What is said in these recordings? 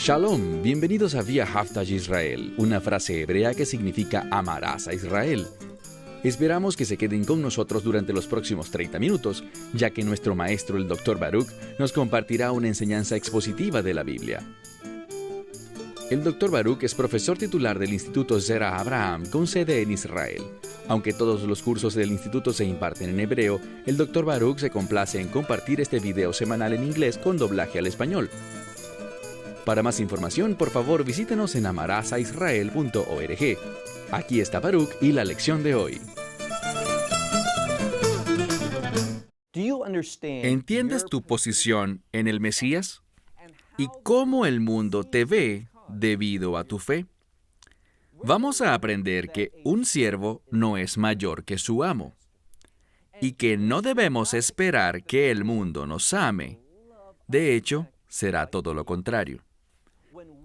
Shalom, bienvenidos a Vía Haftaj Israel, una frase hebrea que significa amarás a Israel. Esperamos que se queden con nosotros durante los próximos 30 minutos, ya que nuestro maestro, el Dr. Baruch, nos compartirá una enseñanza expositiva de la Biblia. El Dr. Baruch es profesor titular del Instituto Zera Abraham con sede en Israel. Aunque todos los cursos del instituto se imparten en hebreo, el Dr. Baruch se complace en compartir este video semanal en inglés con doblaje al español. Para más información, por favor, visítenos en amarasaisrael.org. Aquí está Baruch y la lección de hoy. ¿Entiendes tu posición en el Mesías? ¿Y cómo el mundo te ve debido a tu fe? Vamos a aprender que un siervo no es mayor que su amo y que no debemos esperar que el mundo nos ame. De hecho, será todo lo contrario.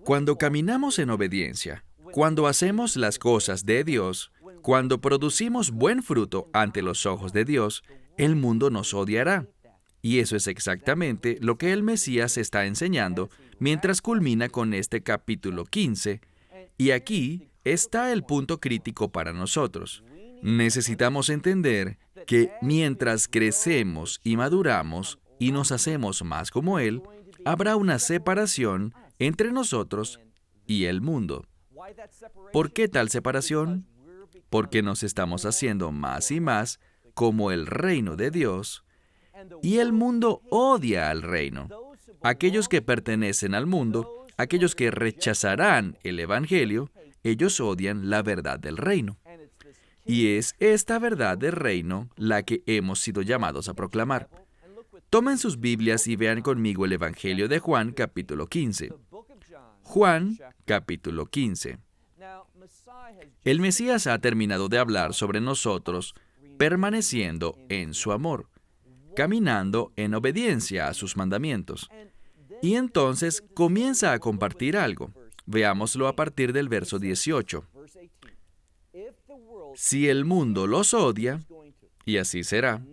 Cuando caminamos en obediencia, cuando hacemos las cosas de Dios, cuando producimos buen fruto ante los ojos de Dios, el mundo nos odiará. Y eso es exactamente lo que el Mesías está enseñando mientras culmina con este capítulo 15. Y aquí está el punto crítico para nosotros. Necesitamos entender que mientras crecemos y maduramos y nos hacemos más como Él, habrá una separación entre nosotros y el mundo. ¿Por qué tal separación? Porque nos estamos haciendo más y más como el reino de Dios, y el mundo odia al reino. Aquellos que pertenecen al mundo, aquellos que rechazarán el Evangelio, ellos odian la verdad del reino. Y es esta verdad del reino la que hemos sido llamados a proclamar. Tomen sus Biblias y vean conmigo el Evangelio de Juan, capítulo 15. Juan, capítulo 15. El Mesías ha terminado de hablar sobre nosotros permaneciendo en su amor, caminando en obediencia a sus mandamientos. Y entonces comienza a compartir algo. Veámoslo a partir del verso 18. Si el mundo los odia, y así será,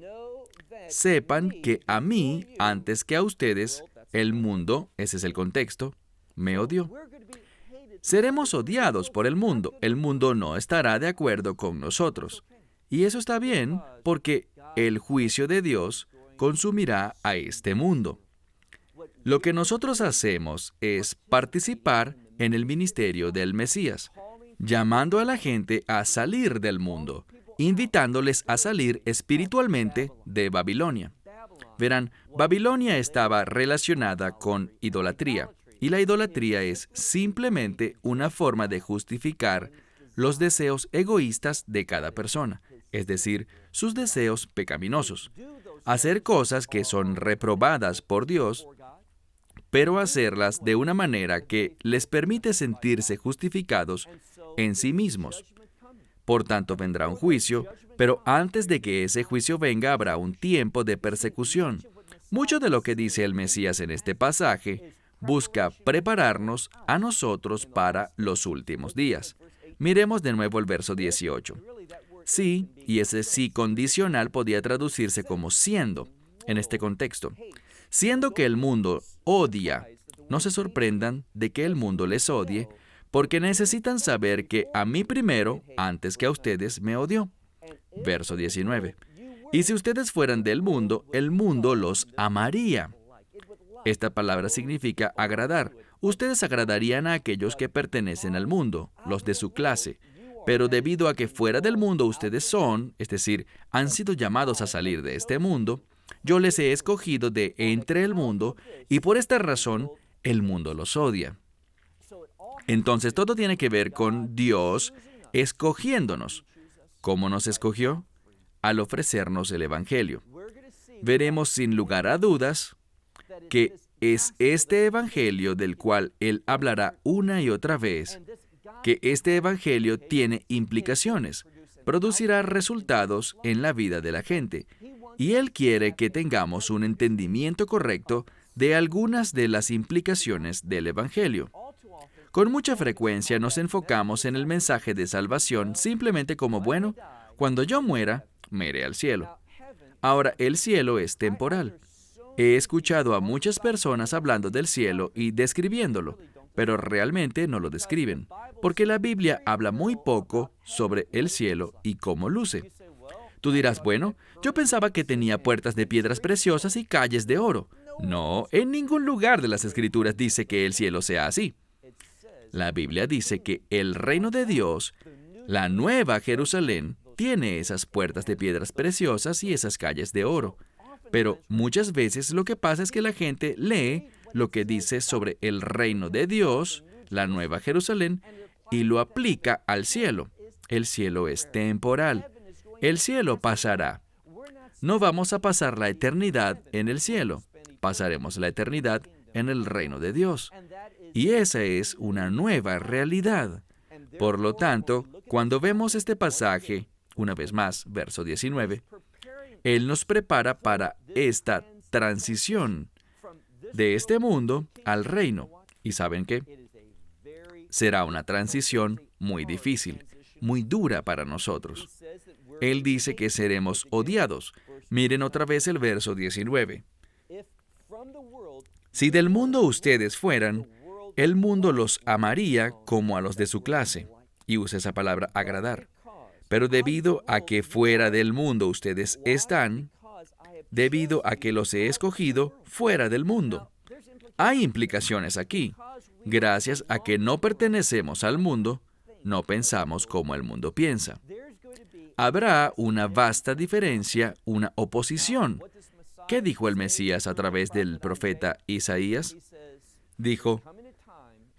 sepan que a mí, antes que a ustedes, el mundo, ese es el contexto, me odió. Seremos odiados por el mundo. El mundo no estará de acuerdo con nosotros. Y eso está bien, porque el juicio de Dios consumirá a este mundo. Lo que nosotros hacemos es participar en el ministerio del Mesías, llamando a la gente a salir del mundo, invitándoles a salir espiritualmente de Babilonia. Verán, Babilonia estaba relacionada con idolatría, y la idolatría es simplemente una forma de justificar los deseos egoístas de cada persona, es decir, sus deseos pecaminosos. Hacer cosas que son reprobadas por Dios, pero hacerlas de una manera que les permite sentirse justificados en sí mismos. Por tanto, vendrá un juicio, pero antes de que ese juicio venga habrá un tiempo de persecución. Mucho de lo que dice el Mesías en este pasaje busca prepararnos a nosotros para los últimos días. Miremos de nuevo el verso 18. Sí, y ese sí condicional podía traducirse como siendo, en este contexto. Siendo que el mundo odia, no se sorprendan de que el mundo les odie, porque necesitan saber que a mí primero, antes que a ustedes, me odió. Verso 19. Y si ustedes fueran del mundo, el mundo los amaría. Esta palabra significa agradar. Ustedes agradarían a aquellos que pertenecen al mundo, los de su clase. Pero debido a que fuera del mundo ustedes son, es decir, han sido llamados a salir de este mundo, yo les he escogido de entre el mundo, y por esta razón el mundo los odia. Entonces todo tiene que ver con Dios escogiéndonos. ¿Cómo nos escogió? Al ofrecernos el Evangelio. Veremos sin lugar a dudas que es este Evangelio del cual Él hablará una y otra vez, que este Evangelio tiene implicaciones, producirá resultados en la vida de la gente, y Él quiere que tengamos un entendimiento correcto de algunas de las implicaciones del Evangelio. Con mucha frecuencia nos enfocamos en el mensaje de salvación simplemente como, bueno, cuando yo muera, me iré al cielo. Ahora, el cielo es temporal. He escuchado a muchas personas hablando del cielo y describiéndolo, pero realmente no lo describen, porque la Biblia habla muy poco sobre el cielo y cómo luce. Tú dirás, bueno, yo pensaba que tenía puertas de piedras preciosas y calles de oro. No, en ningún lugar de las Escrituras dice que el cielo sea así. La Biblia dice que el reino de Dios, la nueva Jerusalén, tiene esas puertas de piedras preciosas y esas calles de oro. Pero muchas veces lo que pasa es que la gente lee lo que dice sobre el reino de Dios, la nueva Jerusalén, y lo aplica al cielo. El cielo es temporal. El cielo pasará. No vamos a pasar la eternidad en el cielo. Pasaremos la eternidad en el reino de Dios. Y esa es una nueva realidad. Por lo tanto, cuando vemos este pasaje, una vez más, verso 19, Él nos prepara para esta transición de este mundo al reino. ¿Y saben qué? Será una transición muy difícil, muy dura para nosotros. Él dice que seremos odiados. Miren otra vez el verso 19. Si del mundo ustedes fueran, el mundo los amaría como a los de su clase. Y usa esa palabra agradar. Pero debido a que fuera del mundo ustedes están, debido a que los he escogido fuera del mundo. Hay implicaciones aquí. Gracias a que no pertenecemos al mundo, no pensamos como el mundo piensa. Habrá una vasta diferencia, una oposición. ¿Qué dijo el Mesías a través del profeta Isaías? Dijo,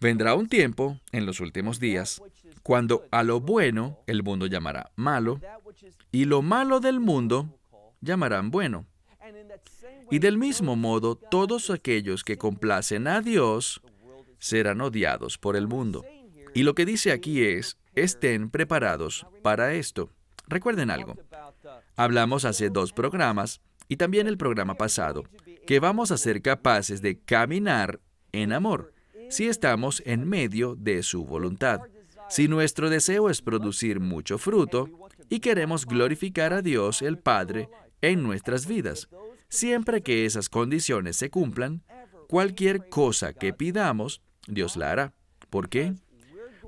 vendrá un tiempo, en los últimos días, cuando a lo bueno el mundo llamará malo, y lo malo del mundo llamarán bueno. Y del mismo modo, todos aquellos que complacen a Dios serán odiados por el mundo. Y lo que dice aquí es, estén preparados para esto. Recuerden algo. Hablamos hace 2 programas, y también el programa pasado, que vamos a ser capaces de caminar en amor, si estamos en medio de su voluntad. Si nuestro deseo es producir mucho fruto y queremos glorificar a Dios el Padre en nuestras vidas, siempre que esas condiciones se cumplan, cualquier cosa que pidamos, Dios la hará. ¿Por qué?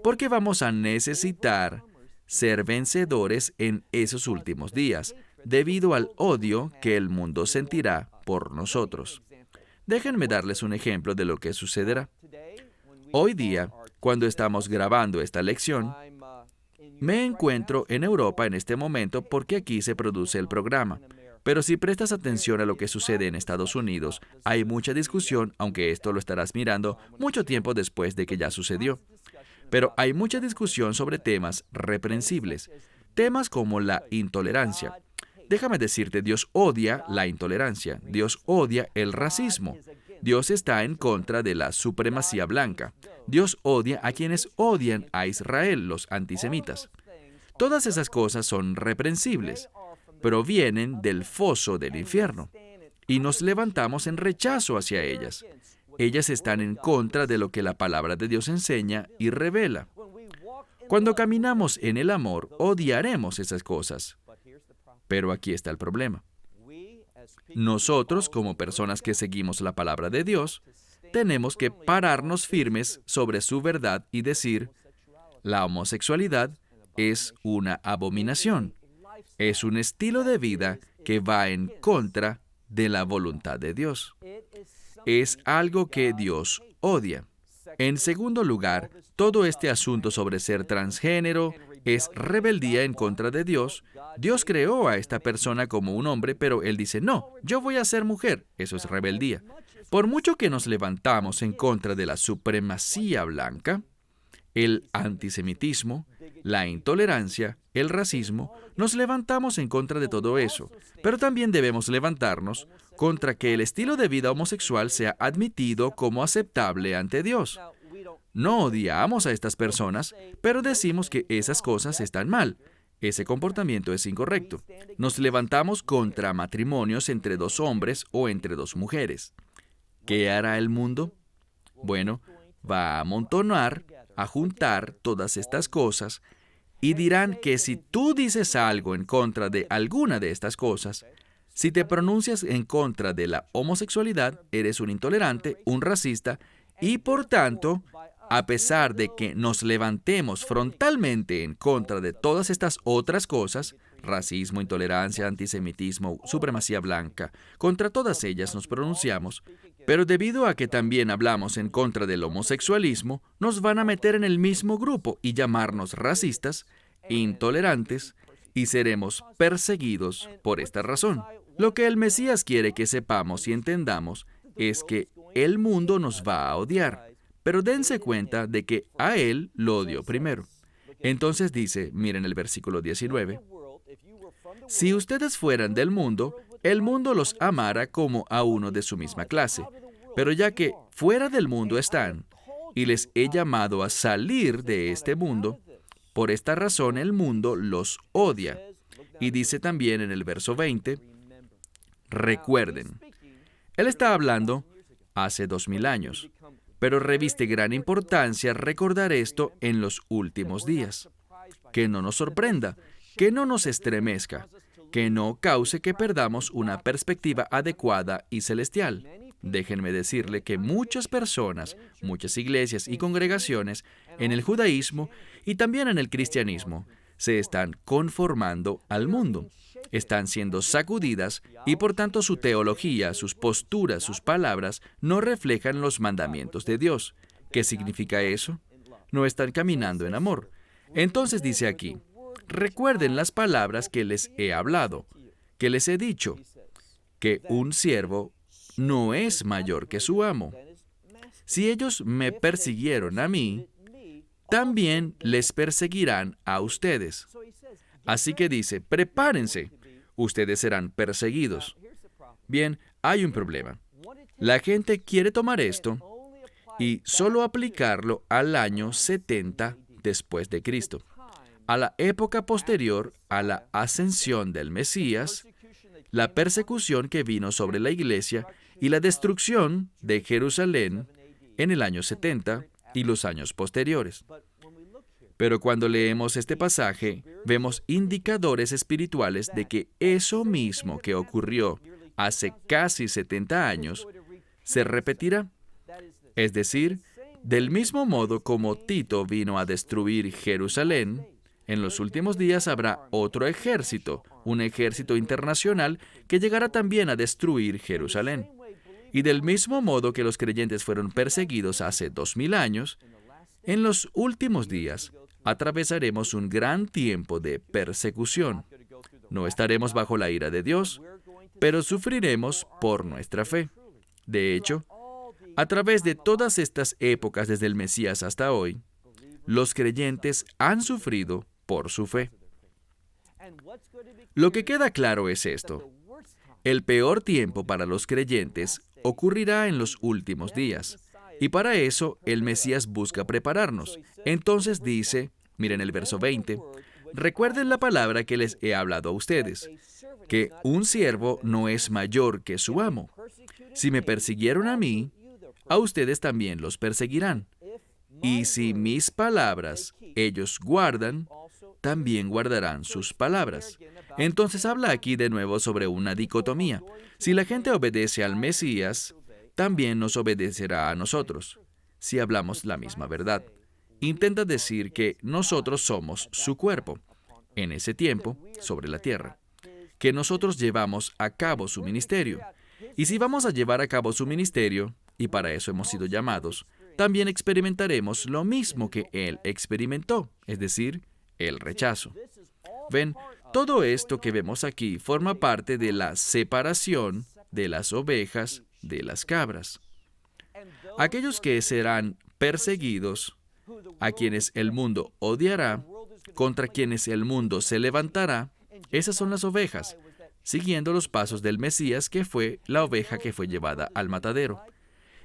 Porque vamos a necesitar ser vencedores en esos últimos días, debido al odio que el mundo sentirá por nosotros. Déjenme darles un ejemplo de lo que sucederá. Hoy día, cuando estamos grabando esta lección, me encuentro en Europa en este momento porque aquí se produce el programa. Pero si prestas atención a lo que sucede en Estados Unidos, hay mucha discusión, aunque esto lo estarás mirando mucho tiempo después de que ya sucedió. Pero hay mucha discusión sobre temas reprensibles, temas como la intolerancia. Déjame decirte, Dios odia la intolerancia, Dios odia el racismo, Dios está en contra de la supremacía blanca, Dios odia a quienes odian a Israel, los antisemitas. Todas esas cosas son reprensibles, provienen del foso del infierno, y nos levantamos en rechazo hacia ellas. Ellas están en contra de lo que la palabra de Dios enseña y revela. Cuando caminamos en el amor, odiaremos esas cosas. Pero aquí está el problema. Nosotros, como personas que seguimos la palabra de Dios, tenemos que pararnos firmes sobre su verdad y decir, la homosexualidad es una abominación. Es un estilo de vida que va en contra de la voluntad de Dios. Es algo que Dios odia. En segundo lugar, todo este asunto sobre ser transgénero es rebeldía en contra de Dios. Dios creó a esta persona como un hombre, pero Él dice, no, yo voy a ser mujer. Eso es rebeldía. Por mucho que nos levantamos en contra de la supremacía blanca, el antisemitismo, la intolerancia, el racismo, nos levantamos en contra de todo eso. Pero también debemos levantarnos contra que el estilo de vida homosexual sea admitido como aceptable ante Dios. No odiamos a estas personas, pero decimos que esas cosas están mal. Ese comportamiento es incorrecto. Nos levantamos contra matrimonios entre 2 hombres o entre 2 mujeres. ¿Qué hará el mundo? Bueno, va a amontonar, a juntar todas estas cosas y dirán que si tú dices algo en contra de alguna de estas cosas, si te pronuncias en contra de la homosexualidad, eres un intolerante, un racista, y por tanto, a pesar de que nos levantemos frontalmente en contra de todas estas otras cosas, racismo, intolerancia, antisemitismo, supremacía blanca, contra todas ellas nos pronunciamos, pero debido a que también hablamos en contra del homosexualismo, nos van a meter en el mismo grupo y llamarnos racistas, intolerantes, y seremos perseguidos por esta razón. Lo que el Mesías quiere que sepamos y entendamos es que el mundo nos va a odiar, pero dense cuenta de que a Él lo odió primero. Entonces dice, miren el versículo 19, si ustedes fueran del mundo, el mundo los amara como a uno de su misma clase. Pero ya que fuera del mundo están, y les he llamado a salir de este mundo, por esta razón el mundo los odia. Y dice también en el verso 20, recuerden. Él está hablando hace 2000 años, pero reviste gran importancia recordar esto en los últimos días. Que no nos sorprenda, que no nos estremezca, que no cause que perdamos una perspectiva adecuada y celestial. Déjenme decirle que muchas personas, muchas iglesias y congregaciones en el judaísmo y también en el cristianismo se están conformando al mundo. Están siendo sacudidas y por tanto su teología, sus posturas, sus palabras no reflejan los mandamientos de Dios. ¿Qué significa eso? No están caminando en amor. Entonces dice aquí, recuerden las palabras que les he hablado, que les he dicho, que un siervo no es mayor que su amo. Si ellos me persiguieron a mí, también les perseguirán a ustedes. Así que dice, prepárense, ustedes serán perseguidos. Bien, hay un problema. La gente quiere tomar esto y solo aplicarlo al año 70 después de Cristo, a la época posterior a la ascensión del Mesías, la persecución que vino sobre la iglesia y la destrucción de Jerusalén en el año 70 y los años posteriores. Pero cuando leemos este pasaje, vemos indicadores espirituales de que eso mismo que ocurrió hace casi 70 años se repetirá. Es decir, del mismo modo como Tito vino a destruir Jerusalén, en los últimos días habrá otro ejército, un ejército internacional que llegará también a destruir Jerusalén. Y del mismo modo que los creyentes fueron perseguidos hace 2000 años, en los últimos días atravesaremos un gran tiempo de persecución. No estaremos bajo la ira de Dios, pero sufriremos por nuestra fe. De hecho, a través de todas estas épocas desde el Mesías hasta hoy, los creyentes han sufrido por su fe. Lo que queda claro es esto. El peor tiempo para los creyentes ocurrirá en los últimos días. Y para eso el Mesías busca prepararnos. Entonces dice, miren el verso 20, recuerden la palabra que les he hablado a ustedes, que un siervo no es mayor que su amo. Si me persiguieron a mí, a ustedes también los perseguirán. Y si mis palabras ellos guardan, también guardarán sus palabras. Entonces habla aquí de nuevo sobre una dicotomía. Si la gente obedece al Mesías, también nos obedecerá a nosotros, si hablamos la misma verdad. Intenta decir que nosotros somos su cuerpo, en ese tiempo, sobre la tierra, que nosotros llevamos a cabo su ministerio. Y si vamos a llevar a cabo su ministerio, y para eso hemos sido llamados, también experimentaremos lo mismo que Él experimentó, es decir, el rechazo. Ven, todo esto que vemos aquí forma parte de la separación de las ovejas de las cabras. Aquellos que serán perseguidos, a quienes el mundo odiará, contra quienes el mundo se levantará, esas son las ovejas, siguiendo los pasos del Mesías, que fue la oveja que fue llevada al matadero.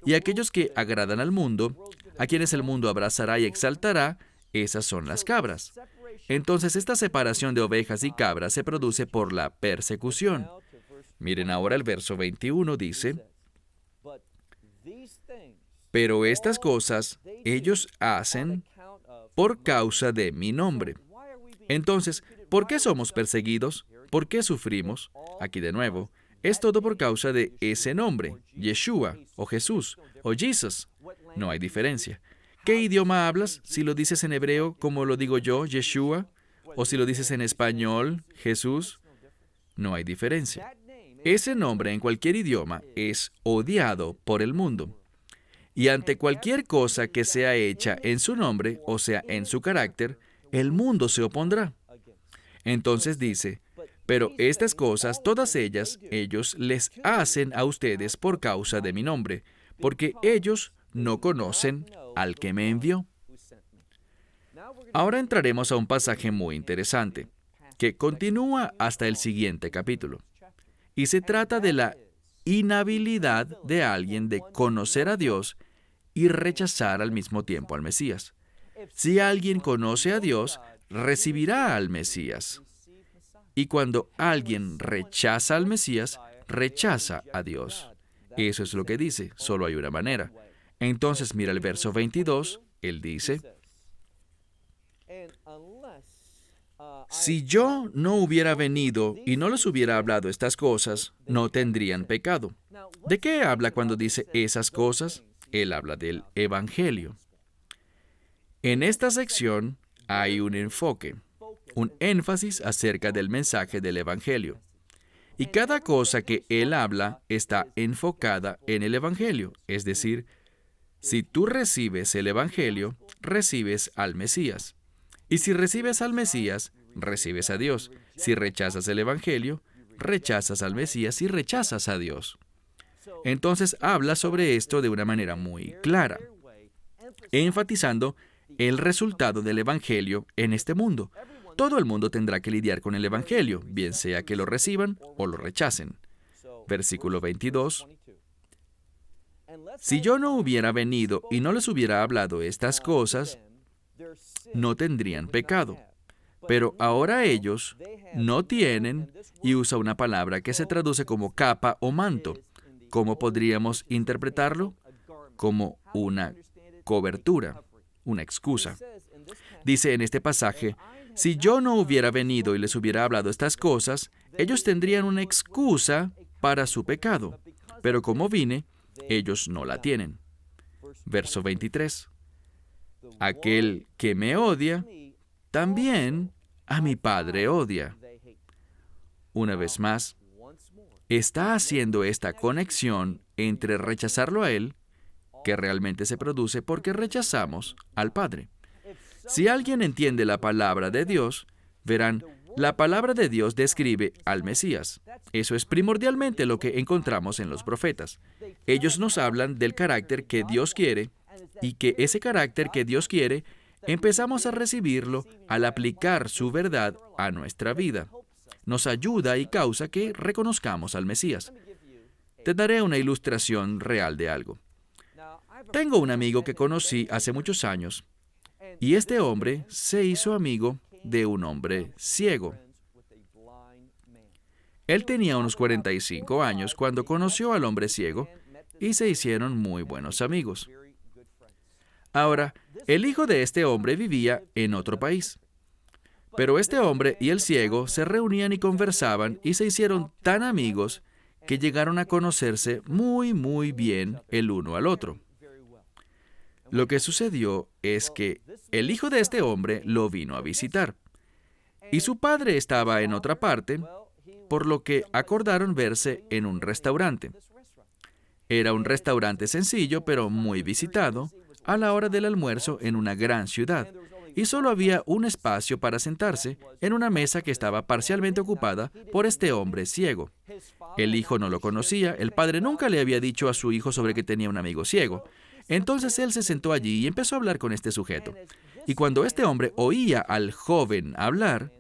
Y aquellos que agradan al mundo, a quienes el mundo abrazará y exaltará, esas son las cabras. Entonces, esta separación de ovejas y cabras se produce por la persecución. Miren ahora el verso 21, dice, pero estas cosas ellos hacen por causa de mi nombre. Entonces, ¿por qué somos perseguidos? ¿Por qué sufrimos? Aquí de nuevo, es todo por causa de ese nombre, Yeshua, o Jesús, o Jesus. No hay diferencia. ¿Qué idioma hablas? Si lo dices en hebreo, como lo digo yo, Yeshua, o si lo dices en español, Jesús, no hay diferencia. Ese nombre en cualquier idioma es odiado por el mundo. Y ante cualquier cosa que sea hecha en su nombre, o sea, en su carácter, el mundo se opondrá. Entonces dice, pero estas cosas, todas ellas, ellos les hacen a ustedes por causa de mi nombre, porque ellos no conocen al que me envió. Ahora entraremos a un pasaje muy interesante, que continúa hasta el siguiente capítulo. Y se trata de la inhabilidad de alguien de conocer a Dios y rechazar al mismo tiempo al Mesías. Si alguien conoce a Dios, recibirá al Mesías. Y cuando alguien rechaza al Mesías, rechaza a Dios. Eso es lo que dice, solo hay una manera. Entonces mira el verso 22, él dice, si yo no hubiera venido y no les hubiera hablado estas cosas, no tendrían pecado. ¿De qué habla cuando dice esas cosas? Él habla del Evangelio. En esta sección hay un enfoque, un énfasis acerca del mensaje del Evangelio. Y cada cosa que él habla está enfocada en el Evangelio. Es decir, si tú recibes el Evangelio, recibes al Mesías. Y si recibes al Mesías, recibes a Dios. Si rechazas el Evangelio, rechazas al Mesías y rechazas a Dios. Entonces habla sobre esto de una manera muy clara, enfatizando el resultado del Evangelio en este mundo. Todo el mundo tendrá que lidiar con el Evangelio, bien sea que lo reciban o lo rechacen. Versículo 22. Si yo no hubiera venido y no les hubiera hablado estas cosas, no tendrían pecado. Pero ahora ellos no tienen, y usa una palabra que se traduce como capa o manto. ¿Cómo podríamos interpretarlo? Como una cobertura, una excusa. Dice en este pasaje, si yo no hubiera venido y les hubiera hablado estas cosas, ellos tendrían una excusa para su pecado. Pero como vine, ellos no la tienen. Verso 23. Aquel que me odia, también a mi Padre odia. Una vez más, está haciendo esta conexión entre rechazarlo a Él, que realmente se produce porque rechazamos al Padre. Si alguien entiende la palabra de Dios, verán, la palabra de Dios describe al Mesías. Eso es primordialmente lo que encontramos en los profetas. Ellos nos hablan del carácter que Dios quiere y que ese carácter que Dios quiere empezamos a recibirlo al aplicar su verdad a nuestra vida. Nos ayuda y causa que reconozcamos al Mesías. Te daré una ilustración real de algo. Tengo un amigo que conocí hace muchos años, y este hombre se hizo amigo de un hombre ciego. Él tenía unos 45 años cuando conoció al hombre ciego y se hicieron muy buenos amigos. Ahora, el hijo de este hombre vivía en otro país. Pero este hombre y el ciego se reunían y conversaban y se hicieron tan amigos que llegaron a conocerse muy bien el uno al otro. Lo que sucedió es que el hijo de este hombre lo vino a visitar y su padre estaba en otra parte, por lo que acordaron verse en un restaurante. Era un restaurante sencillo pero muy visitado a la hora del almuerzo en una gran ciudad, y solo había un espacio para sentarse en una mesa que estaba parcialmente ocupada por este hombre ciego. El hijo no lo conocía, el padre nunca le había dicho a su hijo sobre que tenía un amigo ciego. Entonces él se sentó allí y empezó a hablar con este sujeto. Y cuando este hombre oía al joven hablar,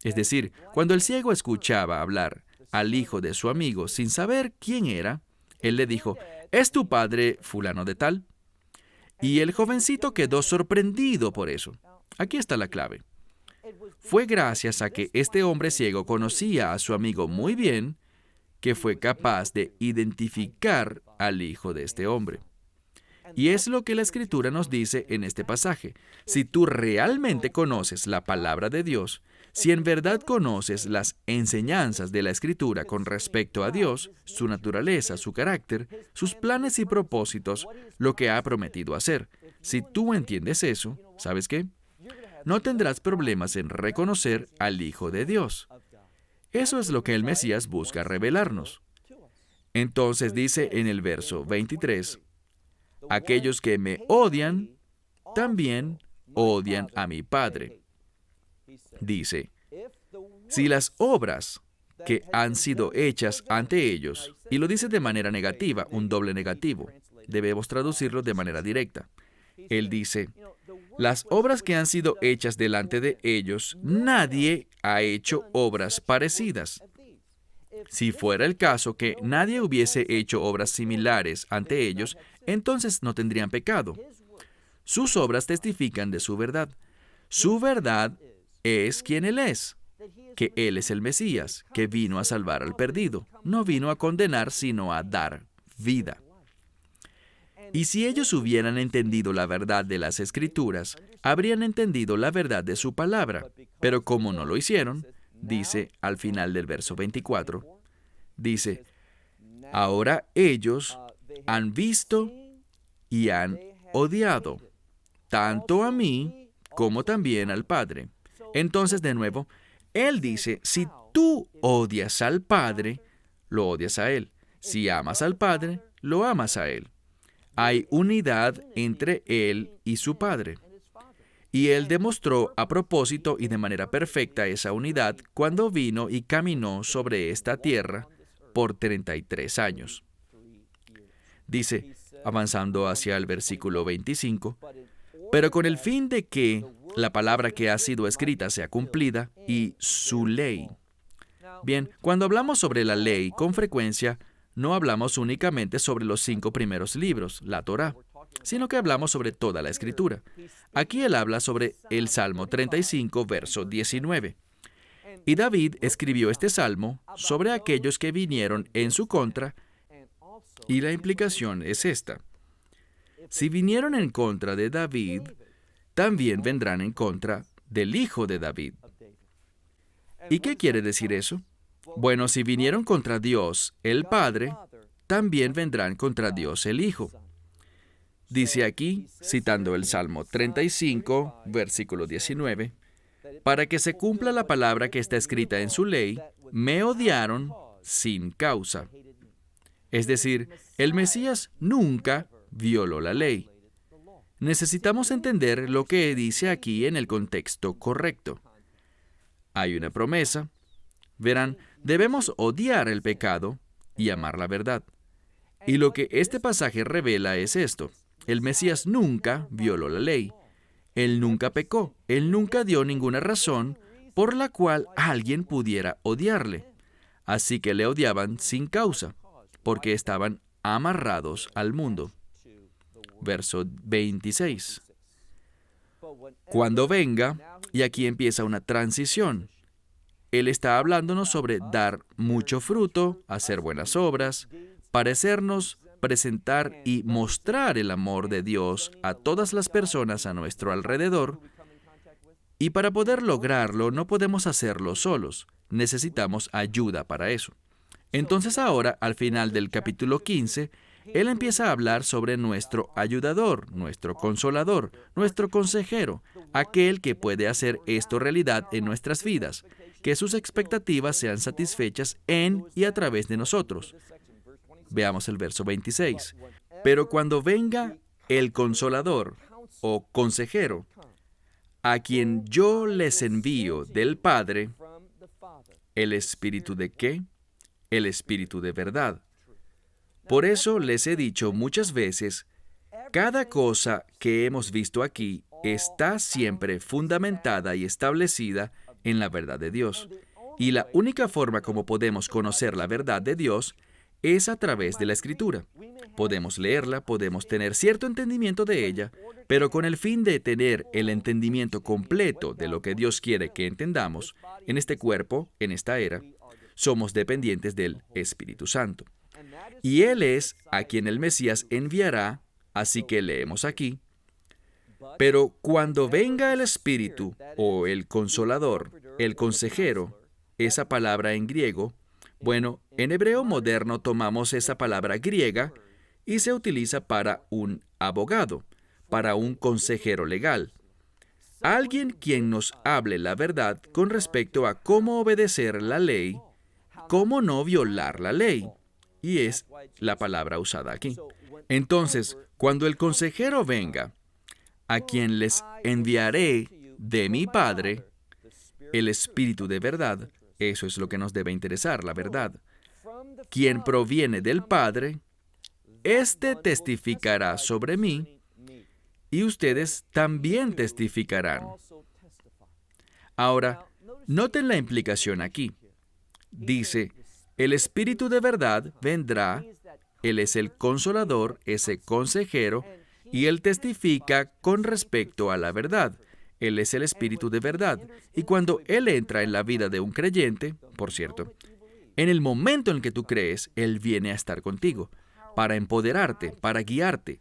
es decir, cuando el ciego escuchaba hablar al hijo de su amigo sin saber quién era, él le dijo, ¿es tu padre fulano de tal? Y el jovencito quedó sorprendido por eso. Aquí está la clave. Fue gracias a que este hombre ciego conocía a su amigo muy bien que fue capaz de identificar al hijo de este hombre. Y es lo que la Escritura nos dice en este pasaje. Si tú realmente conoces la palabra de Dios, si en verdad conoces las enseñanzas de la Escritura con respecto a Dios, su naturaleza, su carácter, sus planes y propósitos, lo que ha prometido hacer, Si tú entiendes eso, ¿sabes qué? No tendrás problemas en reconocer al Hijo de Dios. Eso es lo que el Mesías busca revelarnos. Entonces dice en el verso 23, aquellos que me odian, también odian a mi Padre. Dice, si las obras que han sido hechas ante ellos, y lo dice de manera negativa, un doble negativo, debemos traducirlo de manera directa. Él dice, las obras que han sido hechas delante de ellos, nadie ha hecho obras parecidas. Si fuera el caso que nadie hubiese hecho obras similares ante ellos, entonces no tendrían pecado. Sus obras testifican de su verdad. Su verdad es quien Él es, que Él es el Mesías, que vino a salvar al perdido. No vino a condenar, sino a dar vida. Y si ellos hubieran entendido la verdad de las Escrituras, habrían entendido la verdad de su palabra. Pero como no lo hicieron, dice al final del verso 24, dice, ahora ellos han visto y han odiado, tanto a mí como también al Padre. Entonces, de nuevo, Él dice, si tú odias al Padre, lo odias a Él. Si amas al Padre, lo amas a Él. Hay unidad entre Él y su Padre. Y Él demostró a propósito y de manera perfecta esa unidad cuando vino y caminó sobre esta tierra por 33 años. Dice, avanzando hacia el versículo 25, pero con el fin de que la palabra que ha sido escrita sea cumplida y su ley. Bien, cuando hablamos sobre la ley, con frecuencia, no hablamos únicamente sobre los 5 primeros libros, la Torá, sino que hablamos sobre toda la Escritura. Aquí él habla sobre el Salmo 35, verso 19. Y David escribió este salmo sobre aquellos que vinieron en su contra, y la implicación es esta. Si vinieron en contra de David, también vendrán en contra del Hijo de David. ¿Y qué quiere decir eso? Bueno, si vinieron contra Dios, el Padre, también vendrán contra Dios, el Hijo. Dice aquí, citando el Salmo 35, versículo 19, para que se cumpla la palabra que está escrita en su ley, me odiaron sin causa. Es decir, el Mesías nunca violó la ley. Necesitamos entender lo que dice aquí en el contexto correcto. Hay una promesa. Verán, debemos odiar el pecado y amar la verdad. Y lo que este pasaje revela es esto. El Mesías nunca violó la ley. Él nunca pecó. Él nunca dio ninguna razón por la cual alguien pudiera odiarle. Así que le odiaban sin causa, porque estaban amarrados al mundo. Verso 26. Cuando venga, y aquí empieza una transición. Él está hablándonos sobre dar mucho fruto, hacer buenas obras, parecernos, presentar y mostrar el amor de Dios a todas las personas a nuestro alrededor. Y para poder lograrlo, no podemos hacerlo solos. Necesitamos ayuda para eso. Entonces ahora, al final del capítulo 15, Él empieza a hablar sobre nuestro ayudador, nuestro consolador, nuestro consejero, aquel que puede hacer esto realidad en nuestras vidas, que sus expectativas sean satisfechas en y a través de nosotros. Veamos el verso 26. Pero cuando venga el consolador o consejero, a quien yo les envío del Padre, ¿el Espíritu de qué? El Espíritu de verdad. Por eso les he dicho muchas veces, cada cosa que hemos visto aquí está siempre fundamentada y establecida en la verdad de Dios. Y la única forma como podemos conocer la verdad de Dios es a través de la Escritura. Podemos leerla, podemos tener cierto entendimiento de ella, pero con el fin de tener el entendimiento completo de lo que Dios quiere que entendamos, en este cuerpo, en esta era, somos dependientes del Espíritu Santo. Y Él es a quien el Mesías enviará, así que leemos aquí, pero cuando venga el Espíritu o el Consolador, el Consejero, esa palabra en griego, bueno, en hebreo moderno tomamos esa palabra griega y se utiliza para un abogado, para un consejero legal. Alguien quien nos hable la verdad con respecto a cómo obedecer la ley, cómo no violar la ley. Y es la palabra usada aquí. Entonces, cuando el consejero venga, a quien les enviaré de mi Padre, el Espíritu de verdad, eso es lo que nos debe interesar, la verdad, quien proviene del Padre, éste testificará sobre mí, y ustedes también testificarán. Ahora, noten la implicación aquí. Dice, el Espíritu de verdad vendrá, Él es el consolador, ese consejero, y Él testifica con respecto a la verdad. Él es el Espíritu de verdad. Y cuando Él entra en la vida de un creyente, por cierto, en el momento en que tú crees, Él viene a estar contigo, para empoderarte, para guiarte,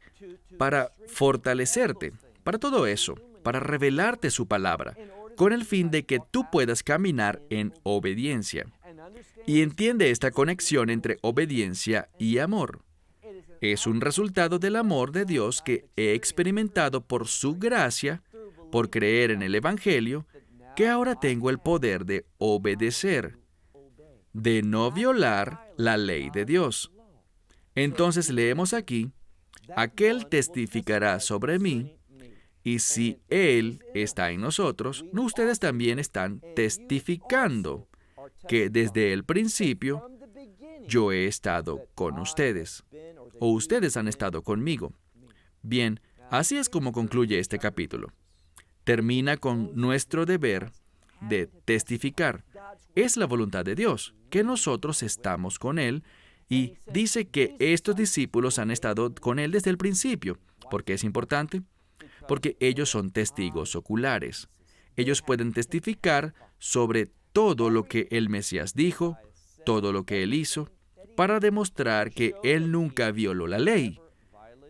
para fortalecerte, para todo eso, para revelarte su palabra, con el fin de que tú puedas caminar en obediencia. Y entiende esta conexión entre obediencia y amor. Es un resultado del amor de Dios que he experimentado por su gracia, por creer en el Evangelio, que ahora tengo el poder de obedecer, de no violar la ley de Dios. Entonces leemos aquí, aquel testificará sobre mí, y si Él está en nosotros, ustedes también están testificando que desde el principio yo he estado con ustedes, o ustedes han estado conmigo. Bien, así es como concluye este capítulo. Termina con nuestro deber de testificar. Es la voluntad de Dios, que nosotros estamos con Él, y dice que estos discípulos han estado con Él desde el principio. ¿Por qué es importante? Porque ellos son testigos oculares. Ellos pueden testificar sobre todo lo que el Mesías dijo, todo lo que Él hizo, para demostrar que Él nunca violó la ley,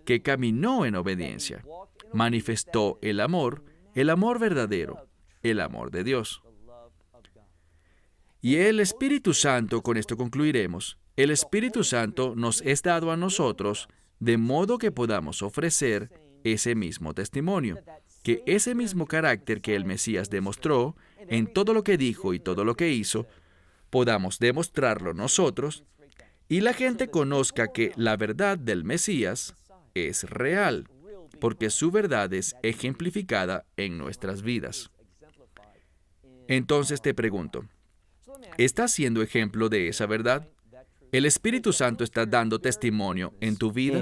que caminó en obediencia, manifestó el amor verdadero, el amor de Dios. Y el Espíritu Santo, con esto concluiremos, el Espíritu Santo nos es dado a nosotros de modo que podamos ofrecer ese mismo testimonio, que ese mismo carácter que el Mesías demostró en todo lo que dijo y todo lo que hizo, podamos demostrarlo nosotros, y la gente conozca que la verdad del Mesías es real, porque su verdad es ejemplificada en nuestras vidas. Entonces te pregunto, ¿estás siendo ejemplo de esa verdad? ¿El Espíritu Santo está dando testimonio en tu vida?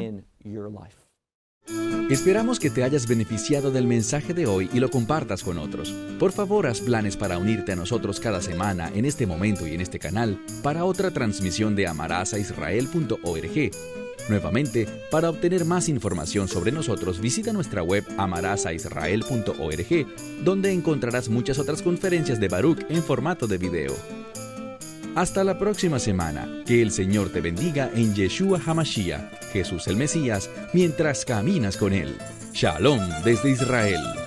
Esperamos que te hayas beneficiado del mensaje de hoy y lo compartas con otros. Por favor, haz planes para unirte a nosotros cada semana en este momento y en este canal para otra transmisión de amarazaisrael.org. Nuevamente, para obtener más información sobre nosotros, visita nuestra web amarazaisrael.org, donde encontrarás muchas otras conferencias de Baruch en formato de video. Hasta la próxima semana. Que el Señor te bendiga en Yeshua HaMashiach, Jesús el Mesías, mientras caminas con Él. Shalom desde Israel.